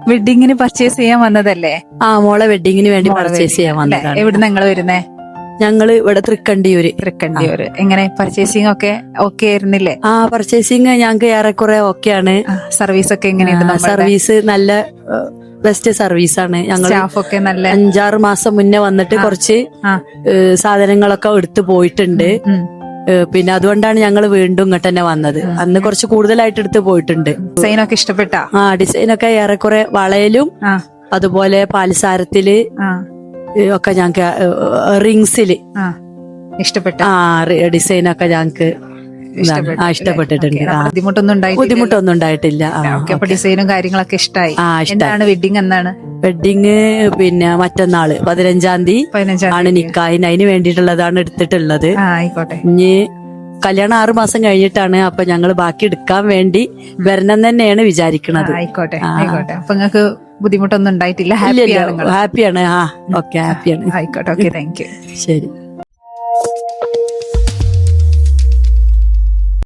വെഡിങ്ങിന് purchase ചെയ്യാൻ വന്നതല്ലേ? മോളെ വെഡിങ്ങിന് വേണ്ടി പർച്ചേസ് ചെയ്യാൻ വന്നതാണ്. എവിടുന്ന് നിങ്ങൾ വരുന്നേ? ഞങ്ങള് ഇവിടെ തൃക്കണ്ടിയൂര്. തൃക്കണ്ടിയൂര്. എങ്ങനെ പർച്ചേസിംഗ് ഒക്കെ ഓക്കെ ആയിരുന്നില്ലേ? പർച്ചേസിങ് ഞങ്ങൾക്ക് ഏറെക്കുറെ ഓക്കെയാണ്. സർവീസ് ഒക്കെ എങ്ങനെയുണ്ട്? സർവീസ് നല്ല ബെസ്റ്റ് സർവീസാണ്. ഞങ്ങൾ സ്റ്റാഫ് ഒക്കെ നല്ല 5-6 മാസം മുന്നേ വന്നിട്ട് കുറച്ച് സാധനങ്ങളൊക്കെ എടുത്തു പോയിട്ടുണ്ട്. പിന്നെ അതുകൊണ്ടാണ് ഞങ്ങൾ വീണ്ടും ഇങ്ങോട്ട് തന്നെ വന്നത്. അന്ന് കുറച്ച് കൂടുതലായിട്ട് എടുത്ത് പോയിട്ടുണ്ട്. ഡിസൈനൊക്കെ ഇഷ്ടപ്പെട്ട? ഡിസൈനൊക്കെ ഏറെക്കുറെ വളയിലും അതുപോലെ പാൽസാരത്തില് ഒക്കെ ഞങ്ങക്ക് റിങ്സില് ഇഷ്ടപ്പെട്ട ഡിസൈനൊക്കെ ഞങ്ങക്ക് ഇഷ്ടപ്പെട്ടിട്ടുണ്ട്. ബുദ്ധിമുട്ടൊന്നും ഉണ്ടായിട്ടില്ല. ഡിസൈനും കാര്യങ്ങളൊക്കെ ഇഷ്ടമായി. എന്താണ് വെഡിങ്? എന്നാണ് വെഡിങ്? പിന്നെ മറ്റന്നാള് 15-ാം തീയതി ആണ് നിക്കാഹിന്. അതിന് വേണ്ടിയിട്ടുള്ളതാണ് എടുത്തിട്ടുള്ളത്. ആയിക്കോട്ടെ. ഇനി കല്യാണം 6 മാസം കഴിഞ്ഞിട്ടാണ്. അപ്പൊ ഞങ്ങള് ബാക്കി എടുക്കാൻ വേണ്ടി വരണം തന്നെയാണ് വിചാരിക്കുന്നത്. ആയിക്കോട്ടെ ആയിക്കോട്ടെ. അപ്പൊ നിങ്ങൾക്ക് ബുദ്ധിമുട്ടൊന്നും ഉണ്ടായിട്ടില്ല? ഹാപ്പിയാണ്. ഓക്കെ, ഹാപ്പിയാണ്. ആയിക്കോട്ടെ. Okay, thank you. ശരി.